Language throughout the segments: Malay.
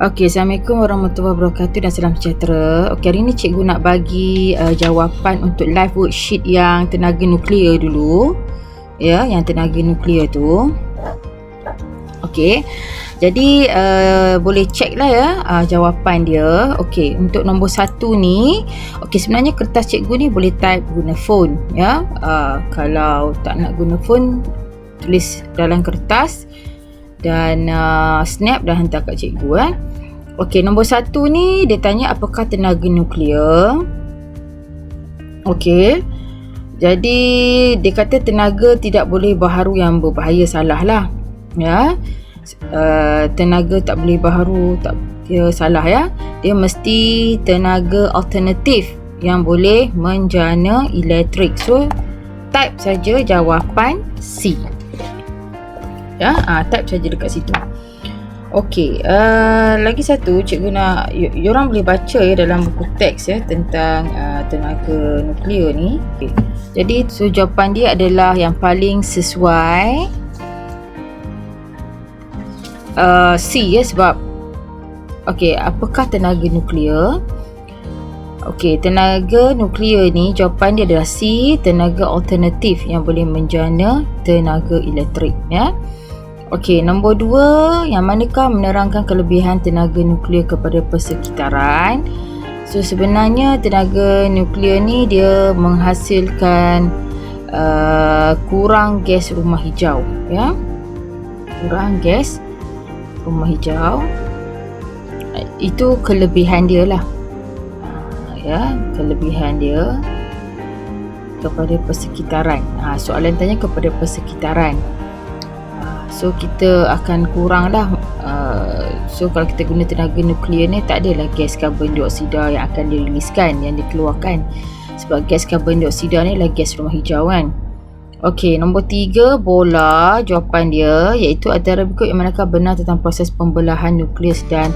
Okey, Assalamualaikum warahmatullahi wabarakatuh dan salam sejahtera. Okey, hari ni cikgu nak bagi jawapan untuk live worksheet yang tenaga nuklear dulu. Ya, yang tenaga nuklear tu. Okey. Jadi boleh check lah ya jawapan dia. Okey, untuk nombor 1 ni, okey sebenarnya kertas cikgu ni boleh type guna phone ya. Kalau tak nak guna phone, tulis dalam kertas dan snap dan hantar kat cikgu. Okey, nombor 1 ni dia tanya apakah tenaga nuklear. Okey. Jadi dia kata tenaga tidak boleh baharu yang berbahaya, salah lah. Ya. Tenaga tak boleh baharu, dia salah ya. Dia mesti tenaga alternatif yang boleh menjana elektrik. So type saja jawapan C. Ya, type saja dekat situ. Okey, lagi satu cikgu nak yorang boleh baca ya dalam buku teks ya tentang tenaga nuklear ni. Okay. Jadi so jawapan dia adalah yang paling sesuai C ya, sebab okey, apakah tenaga nuklear? Okey, tenaga nuklear ni jawapan dia adalah C, tenaga alternatif yang boleh menjana tenaga elektrik ya. Okey, nombor 2, yang manakah menerangkan kelebihan tenaga nuklear kepada persekitaran? So sebenarnya tenaga nuklear ni dia menghasilkan kurang gas rumah hijau ya. Kurang gas rumah hijau. Itu kelebihan dia lah. Ya, kelebihan dia kepada persekitaran. Soalan tanya kepada persekitaran. So kita akan kurang lah. So kalau kita guna tenaga nuklear ni, tak adalah gas karbon dioksida yang akan diriliskan, yang dikeluarkan. Sebab gas karbon dioksida ni adalah gas rumah hijau kan. Okey, nombor 3, bola jawapan dia iaitu antara berikut yang manakah benar tentang proses pembelahan nukleus dan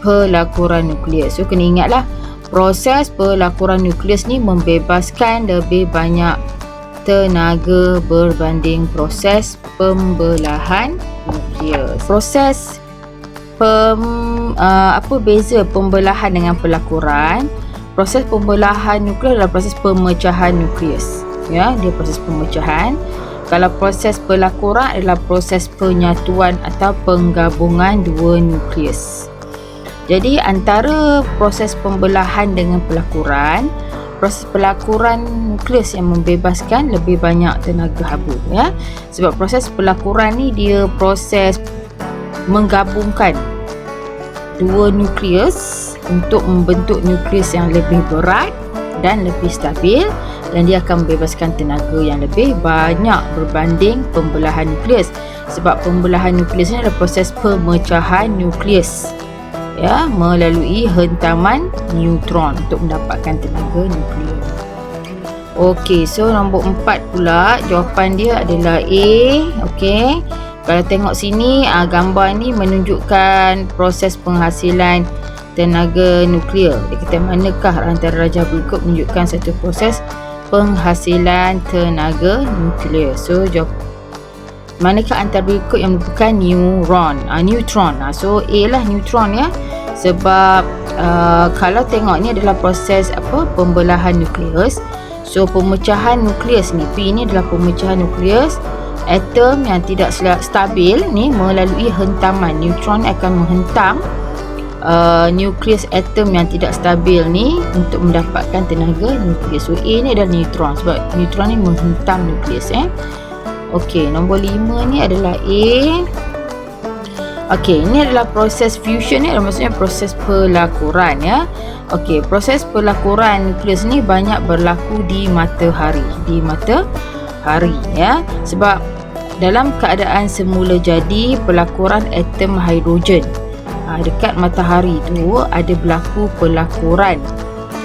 pelakuran nukleus. So kena ingatlah, proses pelakuran nukleus ni membebaskan lebih banyak tenaga berbanding proses pembelahan nukleus. Proses apa beza pembelahan dengan pelakuran? Proses pembelahan nukleus adalah proses pemecahan nukleus. Ya, dia proses pemecahan. Kalau proses pelakuran adalah proses penyatuan atau penggabungan dua nukleus. Jadi antara proses pembelahan dengan pelakuran, proses pelakuran nukleus yang membebaskan lebih banyak tenaga haba ya. Sebab proses pelakuran ni dia proses menggabungkan dua nukleus untuk membentuk nukleus yang lebih berat dan lebih stabil, dan dia akan membebaskan tenaga yang lebih banyak berbanding pembelahan nukleus. Sebab pembelahan nukleus ni adalah proses pemecahan nukleus ya, melalui hentaman neutron untuk mendapatkan tenaga nuklear. Okey, so nombor 4 pula jawapan dia adalah A. Okey, kalau tengok sini gambar ni menunjukkan proses penghasilan tenaga nuklear. Dia kata manakah antara rajah berikut menunjukkan satu proses penghasilan tenaga nuklear. So manakah antara berikut yang merupakan neutron. So A lah neutron ya. Sebab kalau tengok ni adalah proses pembelahan nukleus. So pemecahan nukleus ni, P ni adalah pemecahan nukleus. Atom yang tidak stabil ni melalui hentaman. Neutron akan menghentam nukleus atom yang tidak stabil ni untuk mendapatkan tenaga nukleus. So A ni adalah neutron, sebab neutron ni menghentam nukleus Okey, nombor 5 ni adalah A. Okey, ini adalah proses fusion ni, maksudnya proses pelakuran ya. Okey, proses pelakuran nukleus ni banyak berlaku di matahari. Di matahari ya. Sebab dalam keadaan semula jadi pelakuran atom hidrogen dekat matahari tu ada berlaku pelakuran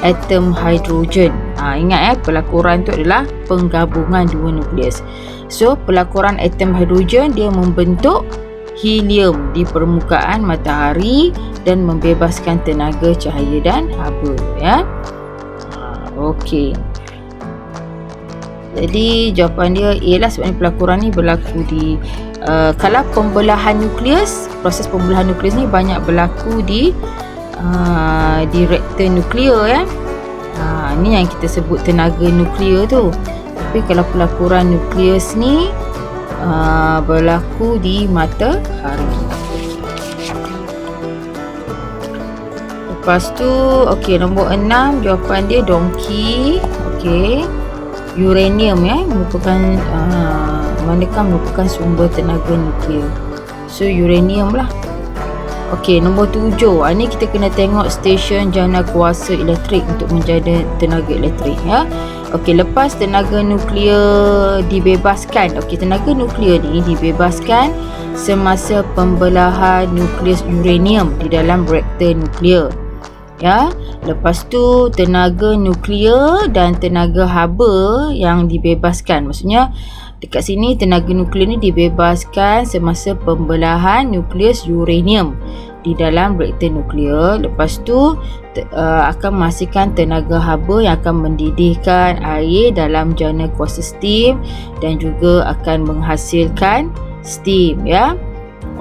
atom hidrogen. Ingat pelakuran tu adalah penggabungan dua nukleus. So pelakuran atom hidrogen dia membentuk helium di permukaan matahari dan membebaskan tenaga cahaya dan haba ya. Okey. Jadi jawapan dia A lah, sebabnya pelakuran ni berlaku di kalau pembelahan nukleus, proses pembelahan nukleus ni banyak berlaku di reaktor nuklear ya. Ni yang kita sebut tenaga nuklear tu. Tapi kalau pelakuran nukleus ni berlaku di matahari. Lepas tu okey, nombor 6 jawapan dia dongki. Okey, uranium ya, merupakan manakah merupakan sumber tenaga nuklear. So uranium lah. Okey, nombor 7. Ni kita kena tengok stesen jana kuasa elektrik untuk menjana tenaga elektrik ya. Okey, lepas tenaga nuklear dibebaskan. Okey, tenaga nuklear ni dibebaskan semasa pembelahan nukleus uranium di dalam reaktor nuklear. Ya, lepas tu tenaga nuklear dan tenaga haba yang dibebaskan. Maksudnya dekat sini tenaga nuklear ni dibebaskan semasa pembelahan nukleus uranium di dalam reaktor nuklear. Lepas tu akan menghasilkan tenaga haba yang akan mendidihkan air dalam jana kuasa steam dan juga akan menghasilkan steam ya.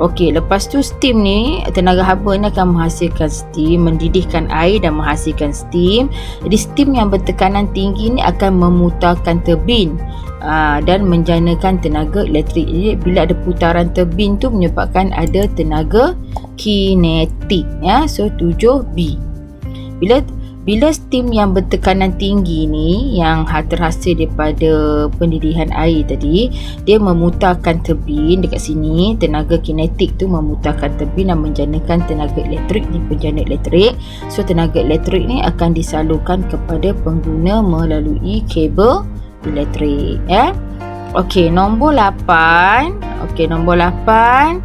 Okey, lepas tu steam ni, tenaga haba ni akan menghasilkan steam, mendidihkan air dan menghasilkan steam. Jadi steam yang bertekanan tinggi ni akan memutarkan turbin dan menjanakan tenaga elektrik. Jadi bila ada putaran turbin tu menyebabkan ada tenaga kinetik ya. So 7B. Bila steam yang bertekanan tinggi ni yang terhasil daripada pendidihan air tadi, dia memutarkan turbin dekat sini, tenaga kinetik tu memutarkan turbin dan menjanakan tenaga elektrik di penjana elektrik. So tenaga elektrik ni akan disalurkan kepada pengguna melalui kabel elektrik ya. Okey, nombor 8. Okey, nombor 8.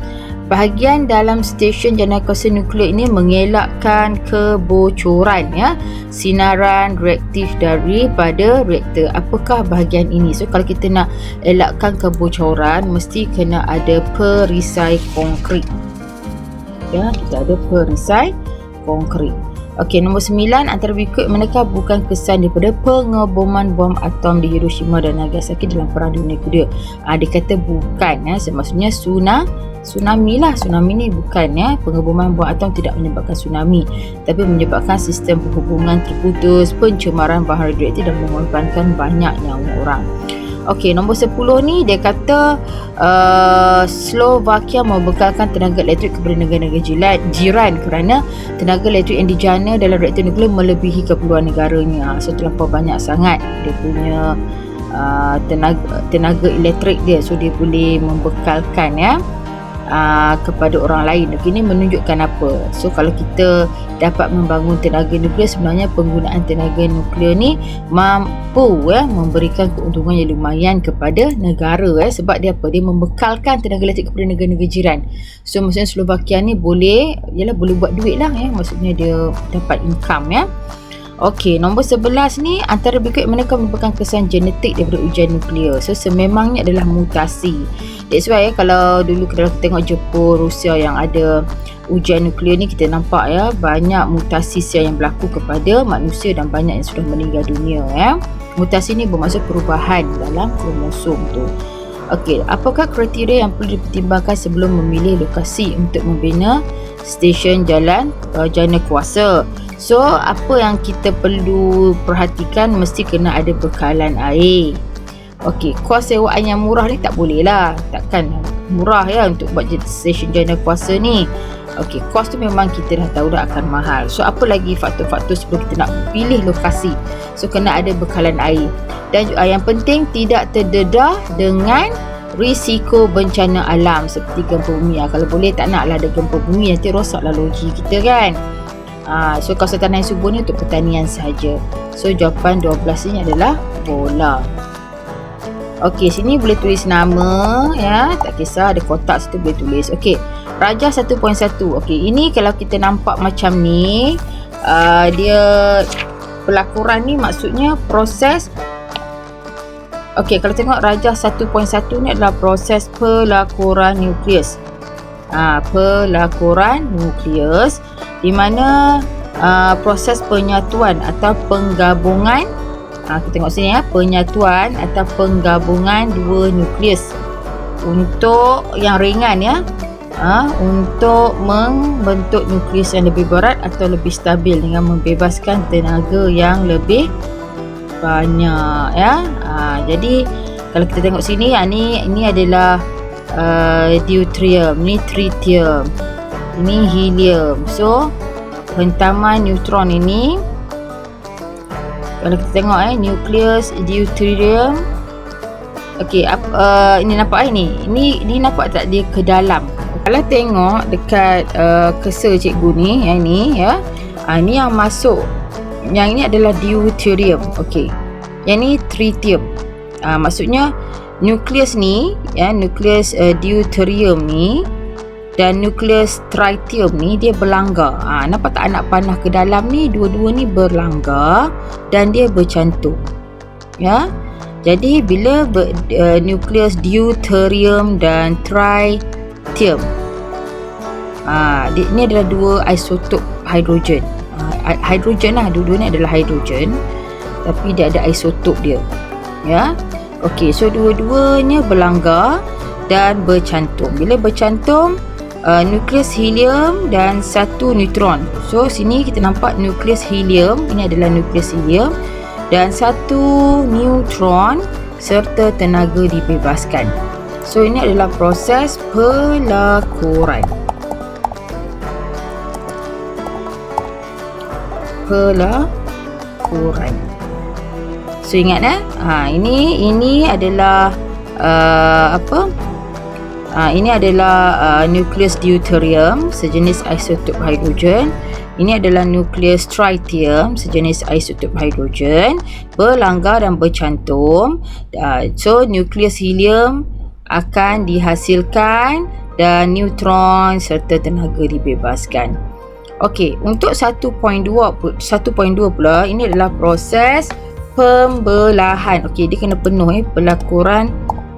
Bahagian dalam stesen jana kuasa nuklear ini mengelakkan kebocoran ya, sinaran reaktif daripada reaktor. Apakah bahagian ini? So kalau kita nak elakkan kebocoran, mesti kena ada perisai konkrit. Ya, kita ada perisai konkrit. Okey, nombor 9. Antara berikut manakah bukan kesan daripada pengeboman bom atom di Hiroshima dan Nagasaki dalam Perang Dunia Kedua? Dia kata bukan ya, maksudnya tsunami lah. Tsunami ni bukan ya, pengeboman bom atom tidak menyebabkan tsunami, tapi menyebabkan sistem penghubungan terputus, pencemaran bahan radioaktif dan mengorbankan banyak nyawa orang. Okey, nombor 10 ni dia kata Slovakia membekalkan tenaga elektrik kepada negara-negara jiran kerana tenaga elektrik yang dijana dalam reaktor nuklear melebihi keperluan negaranya. So terlampau banyak sangat dia punya tenaga elektrik dia. So dia boleh membekalkan ya kepada orang lain. Ini menunjukkan apa? So kalau kita dapat membangun tenaga nuklear, sebenarnya penggunaan tenaga nuklear ni mampu memberikan keuntungan yang lumayan kepada negara sebab dia apa? Dia membekalkan tenaga elektrik kepada negara-negara jiran. So maksudnya Slovakia ni boleh buat duit lah ya. Maksudnya dia dapat income ya. Okey, nombor 11 ni, antara berikut manakah merupakan kesan genetik daripada ujian nuklear? So sememangnya adalah mutasi. That's why kalau dulu kita tengok Jepun, Rusia yang ada ujian nuklear ni, kita nampak ya banyak mutasi yang berlaku kepada manusia dan banyak yang sudah meninggal dunia ya. Mutasi ni bermaksud perubahan dalam kromosom tu. Okey, apakah kriteria yang perlu dipertimbangkan sebelum memilih lokasi untuk membina stesen jana kuasa? So, apa yang kita perlu perhatikan, mesti kena ada bekalan air. Okey, kos sewaan yang murah ni tak boleh lah. Takkan murah ya untuk buat stesen jana kuasa ni. Okey, kos tu memang kita dah tahu dah akan mahal. So, apa lagi faktor-faktor sebelum kita nak pilih lokasi? So, kena ada bekalan air. Dan yang penting, tidak terdedah dengan risiko bencana alam seperti gempa bumi. Kalau boleh tak naklah ada gempa bumi, nanti rosaklah logi kita kan. So kawasan tanah yang subur ni untuk pertanian sahaja. So jawapan 12 ini adalah bola. Okey, sini boleh tulis nama ya, tak kisah ada kotak situ boleh tulis. Okey, Rajah 1.1. Okey, ini kalau kita nampak macam ni, dia pelakuran ni maksudnya proses. Okey, kalau tengok Rajah 1.1 ni adalah proses pelakuran nukleus. Pelakuran nukleus di mana proses penyatuan atau penggabungan Kita tengok sini ya, penyatuan atau penggabungan dua nukleus. Untuk yang ringan ya, untuk membentuk nukleus yang lebih berat atau lebih stabil dengan membebaskan tenaga yang lebih banyak ya. Jadi kalau kita tengok sini, ini adalah deuterium, ni tritium, ini helium. So hentaman neutron ini, kalau kita tengok nukleus deuterium. Okey, ini nampak ini nampak tak dia ke dalam. Kalau tengok dekat cursor cikgu ni, yang ni ya. Ini yang masuk. Yang ini adalah deuterium. Okey. Yang ni tritium. Maksudnya nukleus ni ya, nukleus deuterium ni dan nukleus tritium ni dia berlanggar. Nampak tak anak panah ke dalam ni, dua-dua ni berlanggar dan dia bercantum. Ya. Jadi bila nukleus deuterium dan tritium, ini adalah dua isotop hidrogen. Hidrogen lah, dua-dua ni adalah hidrogen, tapi dia ada isotop dia. Ya. Okey, so dua-duanya berlanggar dan bercantum. Bila bercantum, nukleus helium dan satu neutron. So sini kita nampak nukleus helium, ini adalah nukleus helium, dan satu neutron serta tenaga dibebaskan. So ini adalah proses pelakuran. So ingat ini adalah ini adalah nukleus deuterium sejenis isotop hidrogen. Ini adalah nukleus tritium sejenis isotop hidrogen, berlanggar dan bercantum. So nukleus helium akan dihasilkan dan neutron serta tenaga dibebaskan. Okey, untuk 1.2 pula, ini adalah proses pembelahan. Okey, dia kena penuh pelakuran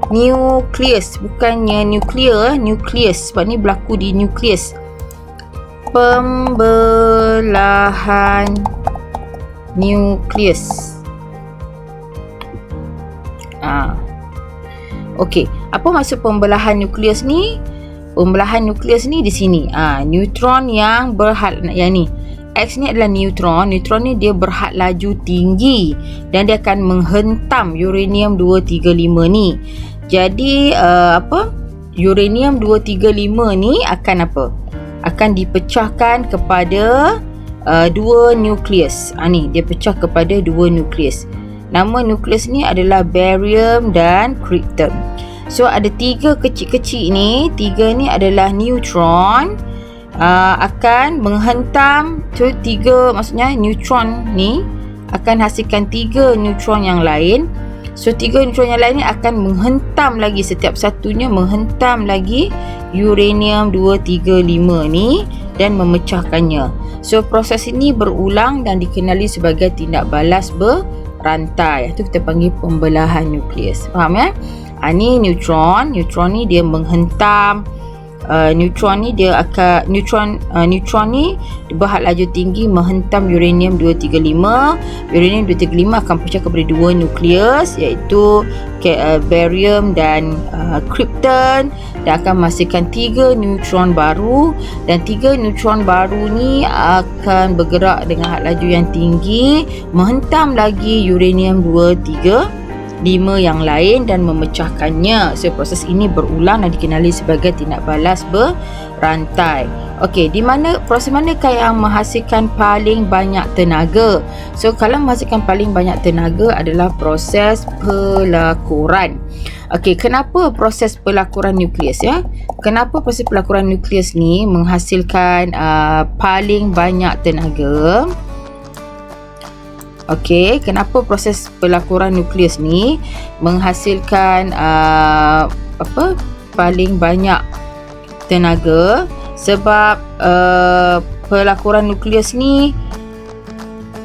nukleus, bukannya nuklear, nukleus, sebab ni berlaku di nukleus. Pembelahan nukleus. Okey, apa maksud pembelahan nukleus ni? Pembelahan nukleus ni di sini. Neutron yang yang ni. X ni adalah neutron. Neutron ni dia berhad laju tinggi dan dia akan menghentam uranium 235 ni. Jadi uranium 235 ni akan akan dipecahkan kepada dua nukleus. Ni dia pecah kepada dua nukleus. Nama nukleus ni adalah barium dan krypton. So ada tiga kecil-kecil ni. Tiga ni adalah neutron, akan menghentam. So maksudnya neutron ni akan hasilkan tiga neutron yang lain. So tiga neutron yang lain ni akan menghentam lagi, setiap satunya menghentam lagi uranium 235 ni dan memecahkannya. So proses ini berulang dan dikenali sebagai tindak balas berantai. Itu kita panggil pembelahan nukleus. Faham ya? Ni neutron ni dia menghentam. Neutron ni dia akan neutron ni berhad laju tinggi menghentam uranium 235. Uranium 235 akan pecah kepada dua nukleus, iaitu barium dan krypton, dan akan menghasilkan tiga neutron baru, dan tiga neutron baru ni akan bergerak dengan had laju yang tinggi menghentam lagi uranium 235 yang lain dan memecahkannya. So proses ini berulang dan dikenali sebagai tindak balas berantai. Okey, di mana proses manakah yang menghasilkan paling banyak tenaga? So kalau menghasilkan paling banyak tenaga adalah proses pelakuran. Okey, kenapa proses pelakuran nukleus ya? Kenapa proses pelakuran nukleus ni menghasilkan paling banyak tenaga? Okey, kenapa proses pelakuran nukleus ni menghasilkan paling banyak tenaga? Sebab pelakuran nukleus ni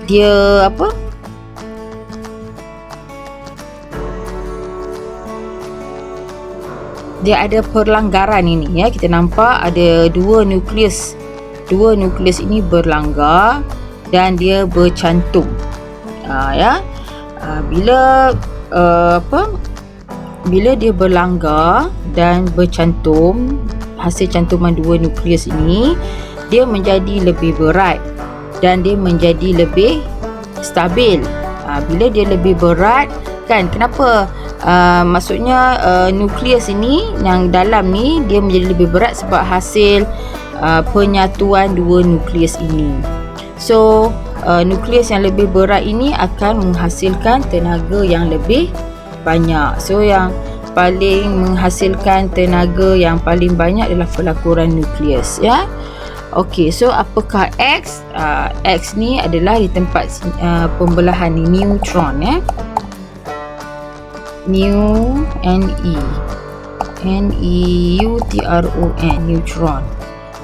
dia dia ada perlanggaran ini ya. Kita nampak ada dua nukleus ini berlanggar dan dia bercantum. Bila dia berlanggar dan bercantum, hasil cantuman dua nukleus ini, dia menjadi lebih berat dan dia menjadi lebih stabil. Bila dia lebih berat, kan, kenapa? Maksudnya nukleus ini yang dalam ni dia menjadi lebih berat sebab hasil penyatuan dua nukleus ini. So nukleus yang lebih berat ini akan menghasilkan tenaga yang lebih banyak. So yang paling menghasilkan tenaga yang paling banyak adalah pelakuran nukleus, ya. Okey, so apakah X? X ni adalah di tempat pembelahan ni, neutron, ya. Neutron, neutron.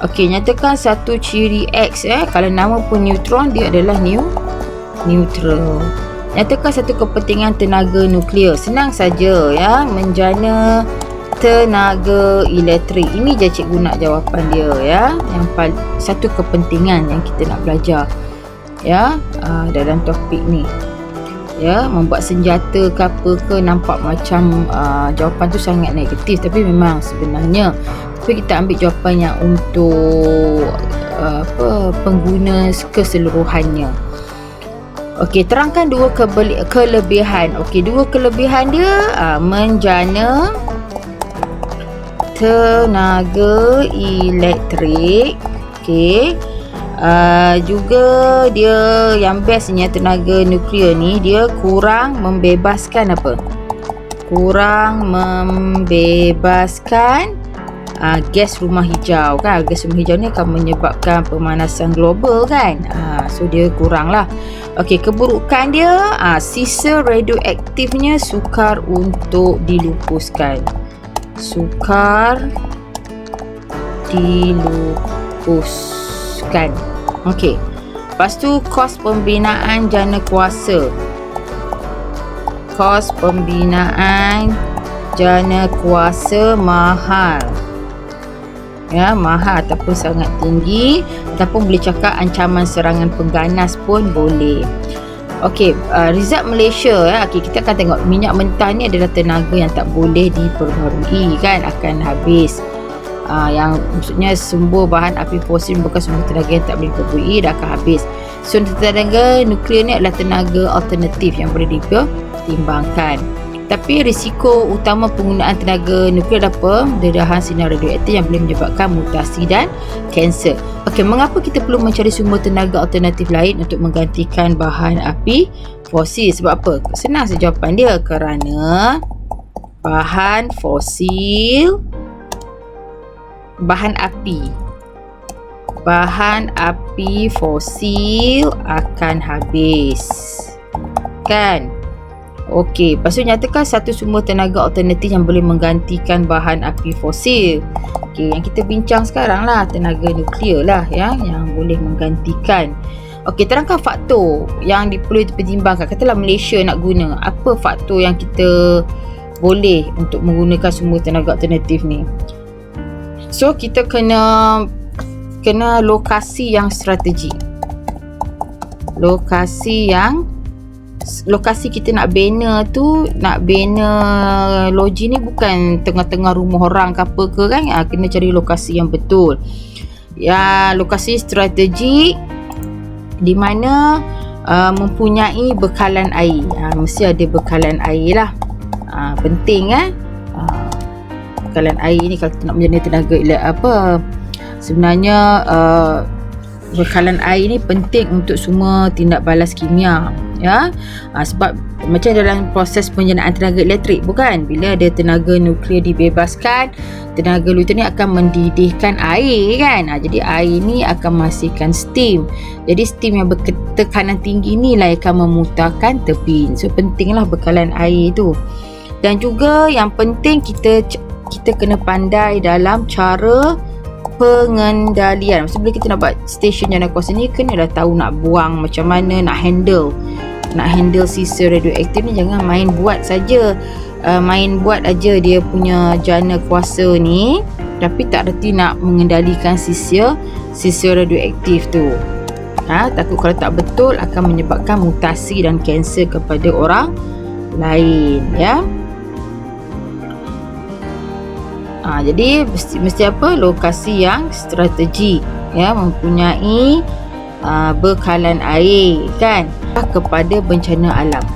Okey, nyatakan satu ciri X, ya. Kalau nama pun neutron, dia adalah neutral. Nyatakan satu kepentingan tenaga nuklear. Senang saja, ya. Menjana tenaga elektrik. Ini je cikgu nak jawapan dia, ya. Yang satu kepentingan yang kita nak belajar, ya, dalam topik ni. Ya, membuat senjata ke apa ke, nampak macam jawapan tu sangat negatif, tapi memang sebenarnya tapi kita ambil jawapan yang untuk pengguna keseluruhannya. Okey, terangkan dua kelebihan. Okey, dua kelebihan dia, menjana tenaga elektrik. Okey, juga dia yang bestnya tenaga nuklear ni, dia kurang membebaskan apa? Kurang membebaskan gas rumah hijau, kan. Gas rumah hijau ni akan menyebabkan pemanasan global, kan. So dia kurang lah. Okey, keburukan dia, sisa radioaktifnya sukar untuk dilupuskan. Sukar dilupuskan. Okey. Lepas tu kos pembinaan jana kuasa. Kos pembinaan jana kuasa mahal. Ya, mahal ataupun sangat tinggi, ataupun boleh cakap ancaman serangan pengganas pun boleh. Okey, result Malaysia, ya. Okey, kita akan tengok minyak mentah ni adalah tenaga yang tak boleh diperbarui, kan, akan habis. Yang maksudnya sumber bahan api fosil bukan sumber tenaga yang tak boleh diperbarui, dah akan habis. So tenaga nuklear ni adalah tenaga alternatif yang boleh dipertimbangkan. Tapi risiko utama penggunaan tenaga nuklear adalah dedahan sinar radioaktif yang boleh menyebabkan mutasi dan kanser. Okey, mengapa kita perlu mencari sumber tenaga alternatif lain untuk menggantikan bahan api fosil? Sebab apa? Senang saja jawapan dia. Kerana bahan fosil, bahan api fosil akan habis, kan? Okey, lepas tu nyatakan satu sumber tenaga alternatif yang boleh menggantikan bahan api fosil. Okey, yang kita bincang sekarang lah tenaga nuklear lah, ya, yang boleh menggantikan. Okey, terangkan faktor yang perlu dipertimbangkan. Katalah Malaysia nak guna, apa faktor yang kita boleh untuk menggunakan sumber tenaga alternatif ni? So kita kena lokasi yang strategik. Lokasi kita nak bina tu, nak bina loji ni bukan tengah-tengah rumah orang ke apa ke, kan. Kena cari lokasi yang betul. Ya, lokasi strategik di mana mempunyai bekalan air. Mesti ada bekalan air lah. Penting, bekalan air ni kalau kita nak menjana tenaga sebenarnya bekalan air ni penting untuk semua tindak balas kimia, ya. Sebab macam dalam proses penjenaan tenaga elektrik, bukan, bila ada tenaga nuklear dibebaskan, tenaga nuklear ni akan mendidihkan air, kan. Jadi air ni akan menghasilkan steam. Jadi steam yang bertekanan tinggi ni lah akan memutarkan turbin. So pentinglah bekalan air tu. Dan juga yang penting kita kena pandai dalam cara pengendalian. Maksudnya bila kita nak buat stesen jana kuasa ni, kena dah tahu nak buang macam mana, nak handle sisa radioaktif ni. Jangan main buat saja, main buat aja dia punya jana kuasa ni, tapi tak reti nak mengendalikan sisa radioaktif tu. Takut kalau tak betul akan menyebabkan mutasi dan kanser kepada orang lain, ya. Jadi mesti apa? Lokasi yang strategik, ya, mempunyai bekalan air, kan, kepada bencana alam.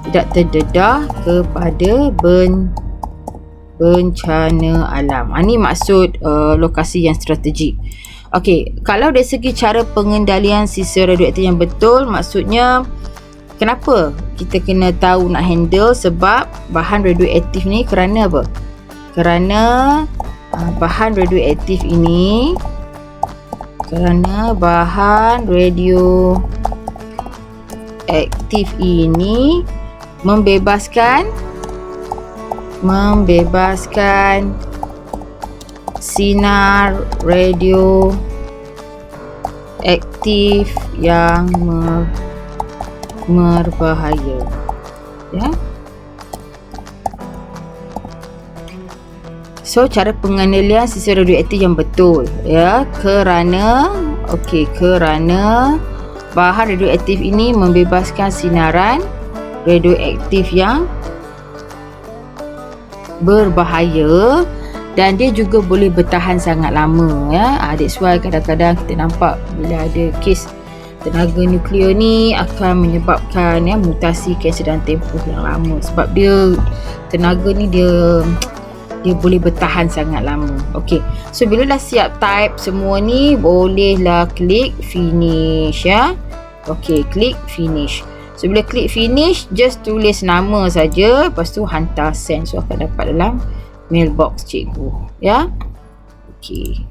Tidak terdedah kepada bencana alam. Ini maksud lokasi yang strategik. Okey, kalau dari segi cara pengendalian sisa radioaktif yang betul, maksudnya kenapa kita kena tahu nak handle? Sebab bahan radioaktif ni kerana apa? Kerana bahan radioaktif ini membebaskan sinar radioaktif yang berbahaya, ya. So, cara pengendalian sisa radioaktif yang betul, ya, kerana bahan radioaktif ini membebaskan sinaran radioaktif yang berbahaya dan dia juga boleh bertahan sangat lama, ya. That's why kadang-kadang kita nampak bila ada kes tenaga nuklear ni akan menyebabkan, ya, mutasi kanser dalam tempoh yang lama, sebab tenaga ni dia boleh bertahan sangat lama. Okey, so bila dah siap type semua ni, bolehlah klik finish, ya. Okey, klik finish. So bila klik finish, just tulis nama saja, lepas tu hantar send, so akan dapat dalam mailbox cikgu, ya. Okey.